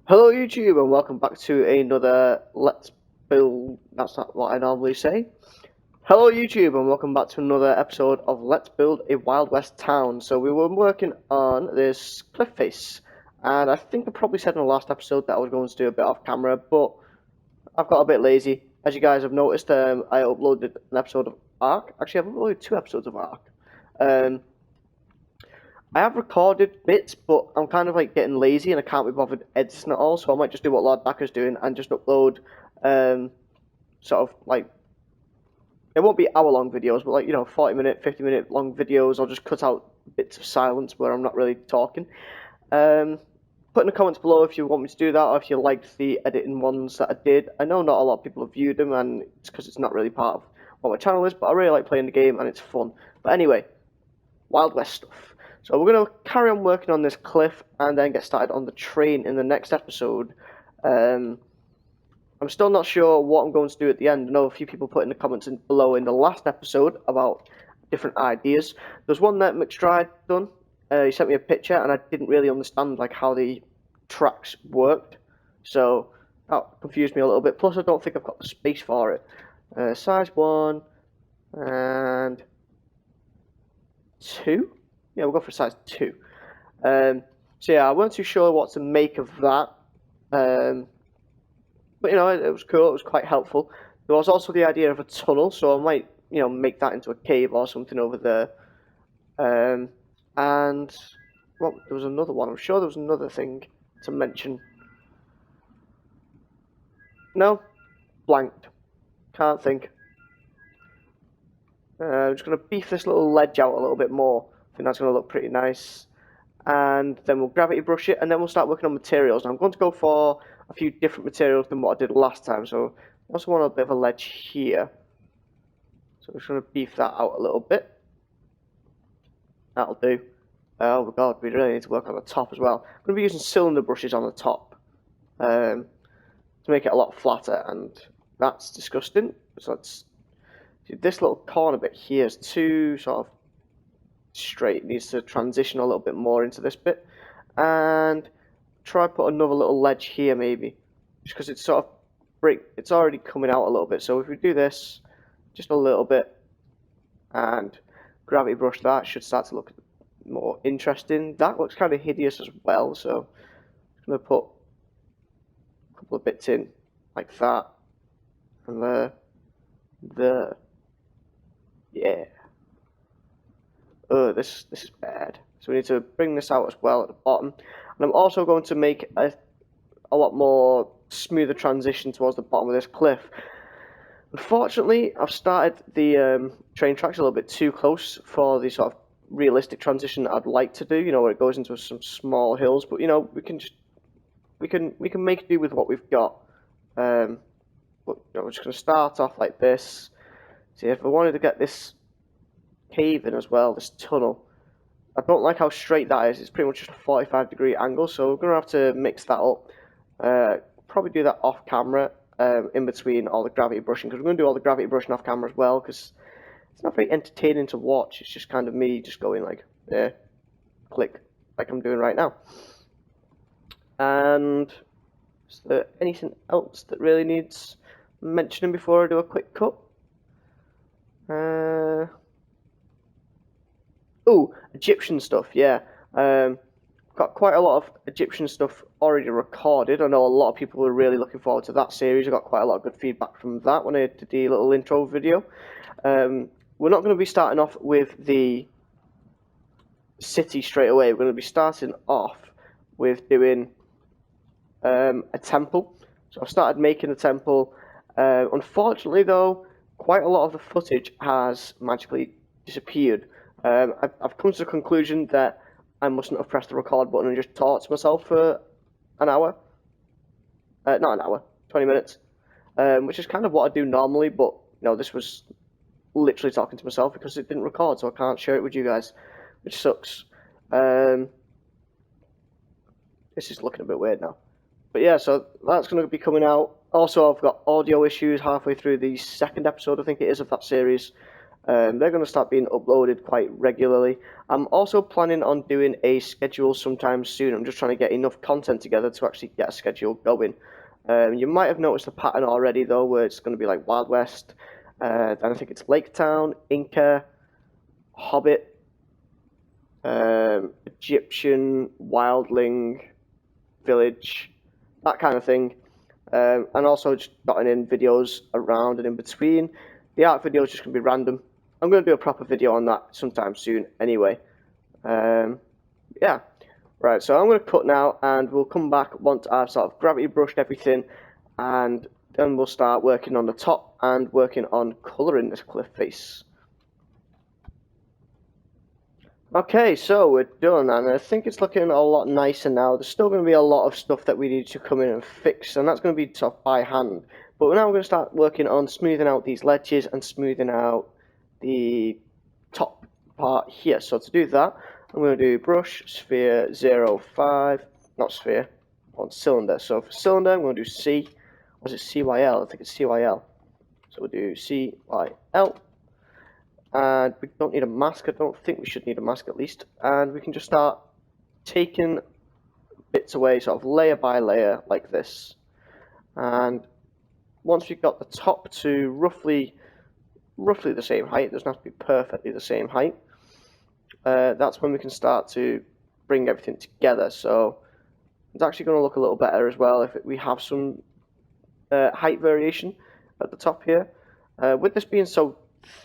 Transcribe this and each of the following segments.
Hello YouTube and welcome back to another Let's Build, that's not what I normally say. Hello YouTube and welcome back to another episode of Let's Build a Wild West Town. So we were working on this cliff face, and I think I probably said in the last episode that I was going to do a bit off camera, but I've got a bit lazy. As you guys have noticed, I uploaded an episode of Ark. Actually, I've uploaded 2 episodes of Ark. Um, I have recorded bits, but I'm kind of like getting lazy and I can't be bothered editing it all, so I might just do what Lord Backer's doing and just upload sort of like, it won't be hour-long videos, but like, 40-minute, 50-minute long videos. I'll just cut out bits of silence where I'm not really talking. Put in the comments below if you want me to do that, or if you liked the editing ones that I did. I know not a lot of people have viewed them, and it's because it's not really part of what my channel is, but I really like playing the game and it's fun. But anyway, Wild West stuff. So we're going to carry on working on this cliff and then get started on the train in the next episode. I'm still not sure what I'm going to do at the end. I know a few people put in the comments below in the last episode about different ideas. There's one that Misc done. He sent me a picture and I didn't really understand like how the tracks worked. So that confused me a little bit. Plus I don't think I've got the space for it. Size 1 and 2? Yeah, we'll go for size 2. So yeah, I wasn't too sure what to make of that. But it was cool, it was quite helpful. There was also the idea of a tunnel, so I might, make that into a cave or something over there. And well, there was another one. I'm sure there was another thing to mention. No, blanked. Can't think. I'm just going to beef this little ledge out a little bit more. I think that's going to look pretty nice. And then we'll gravity brush it, and then we'll start working on materials. Now I'm going to go for a few different materials than what I did last time, so I also want a bit of a ledge here. So I'm just going to beef that out a little bit. That'll do. Oh my god, we really need to work on the top as well. I'm going to be using cylinder brushes on the top to make it a lot flatter, and that's disgusting. So let's see, this little corner bit here is too sort of straight. It needs to transition a little bit more into this bit, and try put another little ledge here maybe, just because it's sort of it's already coming out a little bit. So if we do this just a little bit and gravity brush that, should start to look more interesting. That looks kind of hideous as well, so I'm going to put a couple of bits in like that, and there, yeah. Oh, this is bad. So we need to bring this out as well at the bottom. And I'm also going to make a lot more smoother transition towards the bottom of this cliff. Unfortunately, I've started the train tracks a little bit too close for the sort of realistic transition that I'd like to do. Where it goes into some small hills, but we can make do with what we've got. But we're just going to start off like this. See, if I wanted to get this cave in as well, this tunnel, I don't like how straight that is. It's pretty much just a 45-degree angle, so we're going to have to mix that up. Probably do that off camera, in between all the gravity brushing, because we're going to do all the gravity brushing off camera as well, because it's not very entertaining to watch. It's just kind of me just going like, click, like I'm doing right now. And is there anything else that really needs mentioning before I do a quick cut? Oh, Egyptian stuff, yeah. Got quite a lot of Egyptian stuff already recorded. I know a lot of people were really looking forward to that series. I got quite a lot of good feedback from that when I did the little intro video. We're not going to be starting off with the city straight away. We're going to be starting off with doing a temple. So I've started making a temple. Unfortunately, though, quite a lot of the footage has magically disappeared. I've come to the conclusion that I mustn't have pressed the record button and just talked to myself for an hour. Not an hour, 20 minutes. Which is kind of what I do normally, but this was literally talking to myself because it didn't record, so I can't share it with you guys, which sucks. This is looking a bit weird now. But yeah, so that's going to be coming out. Also, I've got audio issues halfway through the second episode, I think it is, of that series. They're going to start being uploaded quite regularly. I'm also planning on doing a schedule sometime soon. I'm just trying to get enough content together to actually get a schedule going. You might have noticed a pattern already, though, where it's going to be like Wild West, and I think it's Lake Town, Inca, Hobbit, Egyptian, Wildling, Village, that kind of thing. And also just dotting in videos around and in between. The art video is just going to be random. I'm going to do a proper video on that sometime soon anyway. Yeah. Right, so I'm going to cut now, and we'll come back once I've sort of gravity brushed everything, and then we'll start working on the top and working on colouring this cliff face. Okay, so we're done, and I think it's looking a lot nicer now. There's still going to be a lot of stuff that we need to come in and fix, and that's going to be sort of by hand. But now we're going to start working on smoothing out these ledges and smoothing out the top part here. So to do that, I'm going to do brush, sphere, 0.5, not sphere, on cylinder. So for cylinder, I'm going to do C. Was it CYL? I think it's CYL. So we'll do CYL. And we don't need a mask. I don't think we should need a mask at least. And we can just start taking bits away, sort of layer by layer, like this. And once we've got the top to roughly the same height, it doesn't have to be perfectly the same height, that's when we can start to bring everything together. So it's actually going to look a little better as well if we have some height variation at the top here. With this being so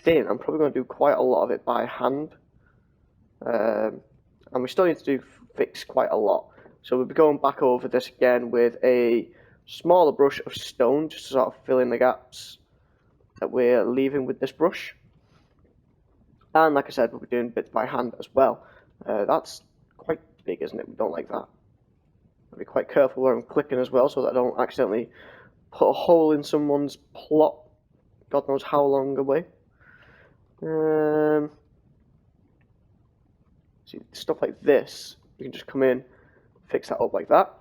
thin, I'm probably going to do quite a lot of it by hand, and we still need to fix quite a lot. So we'll be going back over this again with a smaller brush of stone, just to sort of fill in the gaps that we're leaving with this brush. And like I said, we'll be doing bits by hand as well. That's quite big, isn't it? We don't like that. I'll be quite careful where I'm clicking as well, so that I don't accidentally put a hole in someone's plot God knows how long away. See, stuff like this, you can just come in, fix that up like that.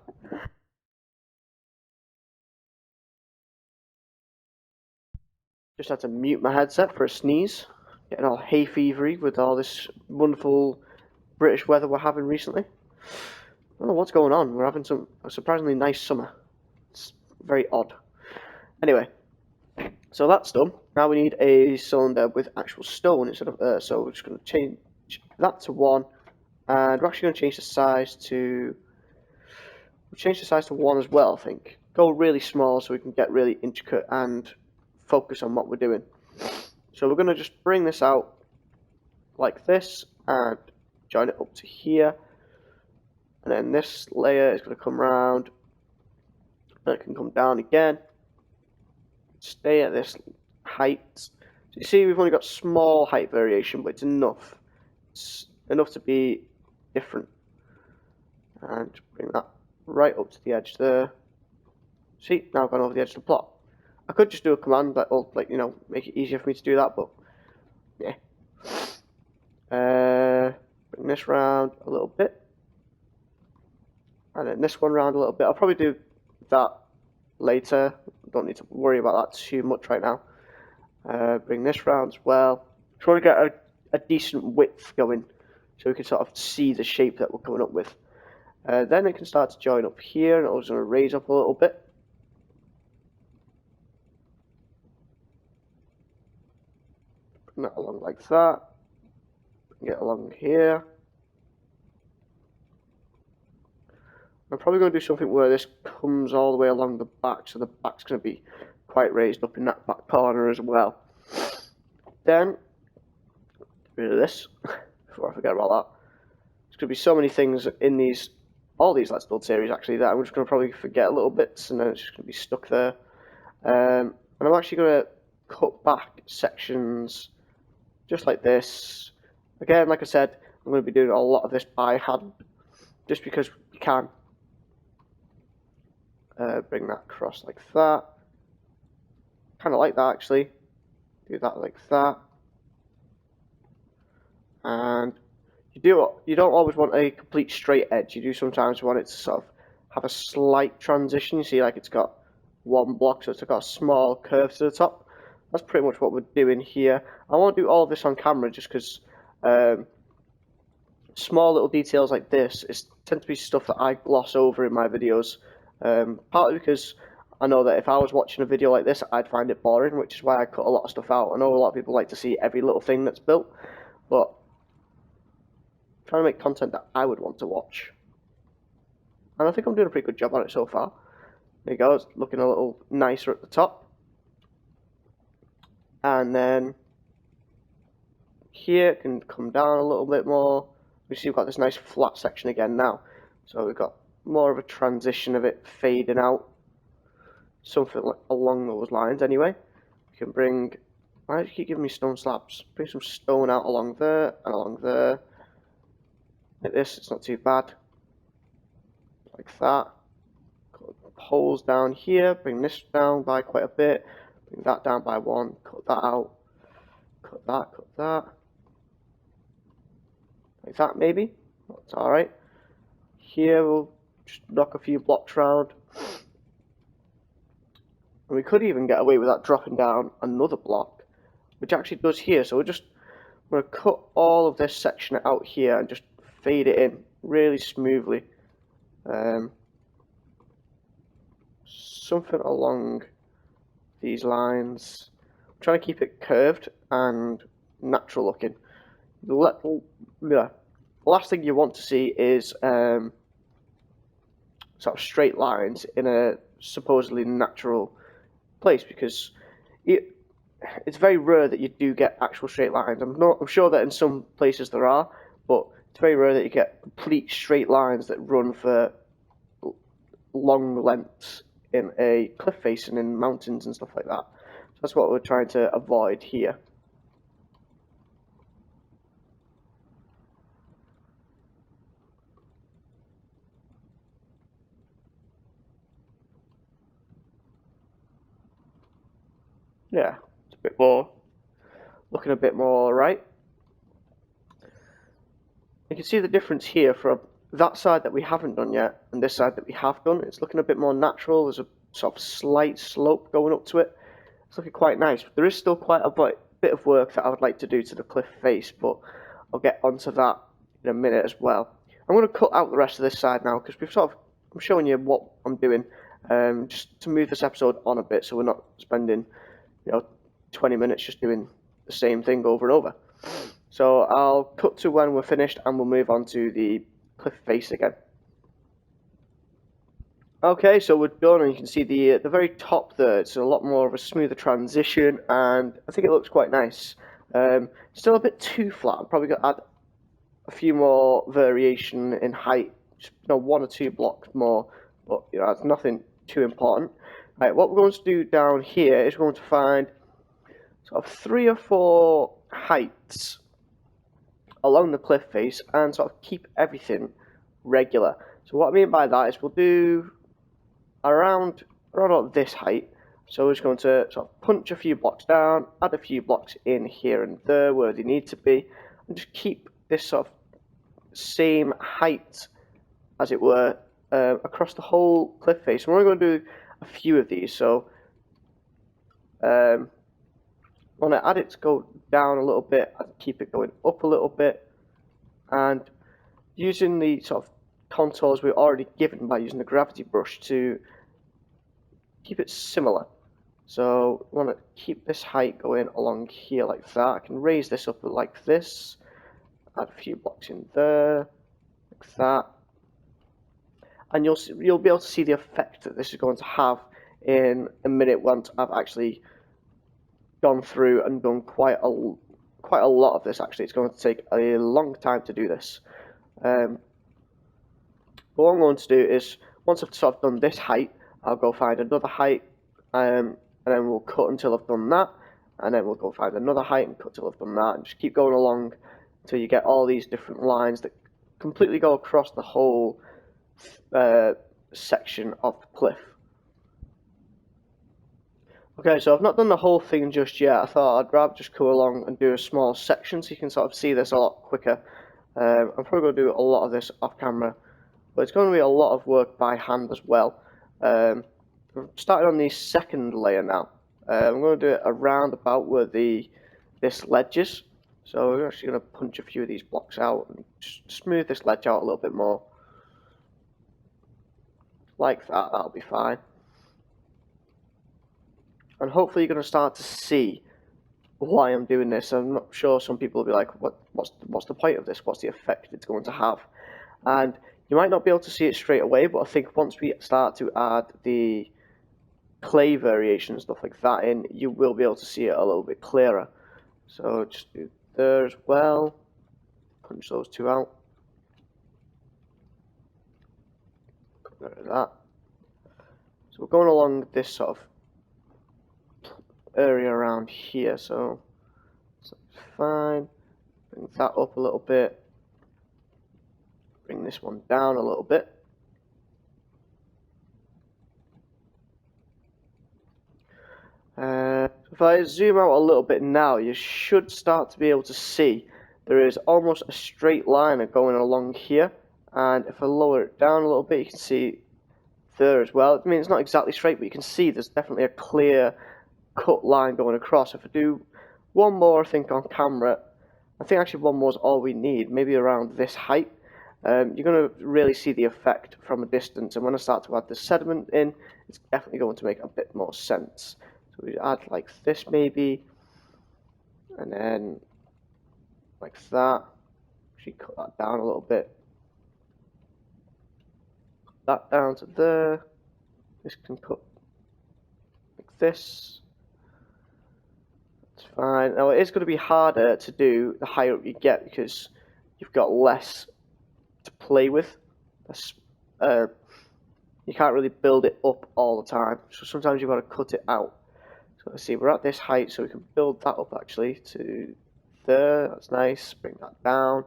Just had to mute my headset for a sneeze. Getting all hay fevery with all this wonderful British weather we're having recently. I don't know what's going on. We're having a surprisingly nice summer. It's very odd. Anyway, so that's done. Now we need a cylinder with actual stone instead of earth. So we're just going to change that to 1, and we're actually going to change the size to. We'll change the size to 1 as well. I think go really small so we can get really intricate and focus on what we're doing. So we're going to just bring this out like this and join it up to here, and then this layer is going to come around, and it can come down again, stay at this height. So you see we've only got small height variation, but it's enough to be different. And bring that right up to the edge there. See, now I've gone over the edge of the plot. I could just do a command that will, like, you know, make it easier for me to do that, but yeah. Bring this round a little bit, and then this one round a little bit. I'll probably do that later. Don't need to worry about that too much right now. Bring this round as well. Just want to get a decent width going, so we can sort of see the shape that we're coming up with. Then it can start to join up here, and it's going to raise up a little bit. Bring that along like that. Bring it along here. I'm probably going to do something where this comes all the way along the back, so the back's going to be quite raised up in that back corner as well. Then, get rid of this, before I forget about that. There's going to be so many things in all these Let's Build series actually, that I'm just going to probably forget a little bits, and then it's just going to be stuck there. And I'm actually going to cut back sections just like this. Again, like I said, I'm going to be doing a lot of this by hand, just because we can. Bring that across like that. Kind of like that actually. Do that like that. And you don't always want a complete straight edge. You do sometimes want it to sort of have a slight transition. You see, like it's got one block, so it's got a small curve to the top. that's pretty much what we're doing here. I won't do all of this on camera just because small little details like this tend to be stuff that I gloss over in my videos. Partly because I know that if I was watching a video like this, I'd find it boring, which is why I cut a lot of stuff out. I know a lot of people like to see every little thing that's built, but I'm trying to make content that I would want to watch. And I think I'm doing a pretty good job on it so far. There you go, it's looking a little nicer at the top. And then here it can come down a little bit more. We see we've got this nice flat section again now. So we've got more of a transition of it fading out. Something like along those lines anyway. We can bring, why do you keep giving me stone slabs? Bring some stone out along there and along there. Like this, it's not too bad. Like that. Cut holes down here, bring this down by quite a bit. Bring that down by one, cut that out. Cut that. Like that maybe. That's alright. Here we'll just knock a few blocks round. And we could even get away with that dropping down another block, which actually does here. So I'm going to cut all of this section out here and just fade it in really smoothly. Something along these lines. I'm trying to keep it curved and natural looking. The last thing you want to see is sort of straight lines in a supposedly natural place, because it's very rare that you do get actual straight lines. I'm sure that in some places there are, but it's very rare that you get complete straight lines that run for long lengths in a cliff face and in mountains and stuff like that. So that's what we're trying to avoid here. Yeah, it's a bit more, looking a bit more right. You can see the difference here from that side that we haven't done yet and this side that we have done. It's looking a bit more natural. There's a sort of slight slope going up to it. It's looking quite nice. There is still quite a bit of work that I would like to do to the cliff face, but I'll get onto that in a minute as well. I'm going to cut out the rest of this side now because I'm showing you what I'm doing, just to move this episode on a bit so we're not spending 20 minutes just doing the same thing over and over. So I'll cut to when we're finished and we'll move on to the cliff face again. Okay, so we're done, and you can see the very top there. It's a lot more of a smoother transition, and I think it looks quite nice. Still a bit too flat. I'm probably going to add a few more variation in height, just, 1 or 2 blocks more, but it's nothing too important. Right, what we're going to do down here is we're going to find sort of 3 or 4 heights along the cliff face and sort of keep everything regular. So what I mean by that is we'll do around this height. So we're just going to sort of punch a few blocks down, add a few blocks in here and there where they need to be, and just keep this sort of same height, as it were, across the whole cliff face. And we're only going to do a few of these. So I want to add it to go down a little bit and keep it going up a little bit, and using the sort of contours we've already given by using the gravity brush to keep it similar. So I want to keep this height going along here like that. I can raise this up like this, add a few blocks in there, like that, and you'll be able to see the effect that this is going to have in a minute once I've actually gone through and done quite a lot of this. Actually, it's going to take a long time to do this. But what I'm going to do is, once I've sort of done this height, I'll go find another height, and then we'll cut until I've done that, and then we'll go find another height and cut until I've done that, and just keep going along until you get all these different lines that completely go across the whole section of the cliff. Okay, so I've not done the whole thing just yet. I thought I'd rather just go along and do a small section so you can sort of see this a lot quicker. I'm probably going to do a lot of this off camera, but it's going to be a lot of work by hand as well. I'm starting on the second layer now. I'm going to do it around about where this ledge is. So we're actually going to punch a few of these blocks out and just smooth this ledge out a little bit more. Like that, that'll be fine. And hopefully you're going to start to see why I'm doing this. I'm not sure some people will be like, what's the point of this? What's the effect it's going to have? And you might not be able to see it straight away, but I think once we start to add the clay variation and stuff like that in, you will be able to see it a little bit clearer. So just do there as well. Punch those two out. Get rid of that. So we're going along this sort of area around here, so that's fine. Bring that up a little bit. Bring this one down a little bit. If I zoom out a little bit now, you should start to be able to see there is almost a straight line going along here, and if I lower it down a little bit, you can see there as well. I mean, it's not exactly straight, but you can see there's definitely a clear cut line going across. If I do one more, I think on camera, I think actually one more is all we need, maybe around this height. You're going to really see the effect from a distance, and when I start to add the sediment in, it's definitely going to make a bit more sense. So we add like this maybe, and then like that. Actually cut that down a little bit. That down to there. This can cut like this. That's fine. Now it is going to be harder to do the higher up you get because you've got less to play with. You can't really build it up all the time, so sometimes you've got to cut it out. So let's see, we're at this height, so we can build that up actually to there. That's nice. Bring that down,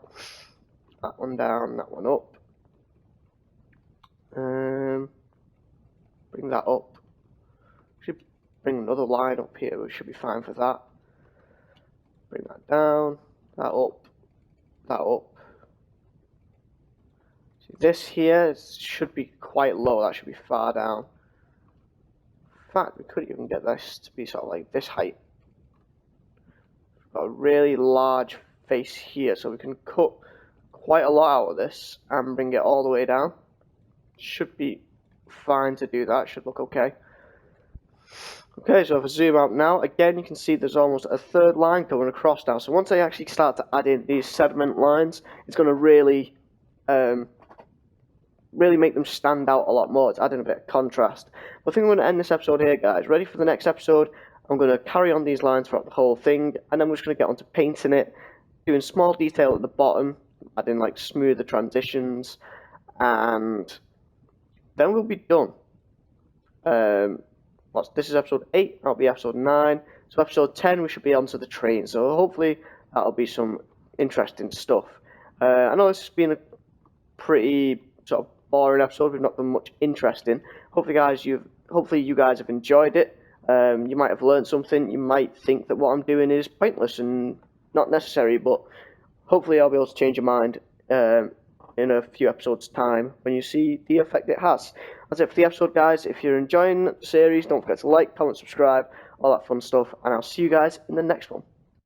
that one down, that one up. Bring that up. Should bring another line up here. We should be fine for that. Bring that down, that up, that up. See, this here should be quite low. That should be far down. In fact, we could even get this to be sort of like this height. We've got a really large face here, so we can cut quite a lot out of this and bring it all the way down. Should be fine to do that. Should look okay. Okay, so if I zoom out now, again you can see there's almost a third line going across now. So once I actually start to add in these sediment lines, it's going to really make them stand out a lot more. It's adding a bit of contrast. But I think I'm going to end this episode here, guys. Ready for the next episode? I'm going to carry on these lines throughout the whole thing, and then we're just going to get onto painting it, doing small detail at the bottom, adding like smoother transitions, and then we'll be done. This is episode 8, that'll be episode 9. So episode 10 we should be onto the train. So hopefully that'll be some interesting stuff. I know this has been a pretty sort of boring episode. We've not done much interesting. Hopefully you guys have enjoyed it. You might have learned something. You might think that what I'm doing is pointless and not necessary, but hopefully I'll be able to change your mind in a few episodes time when you see the effect it has. That's it for the episode, guys. If you're enjoying the series, don't forget to like, comment, subscribe, all that fun stuff, and I'll see you guys in the next one.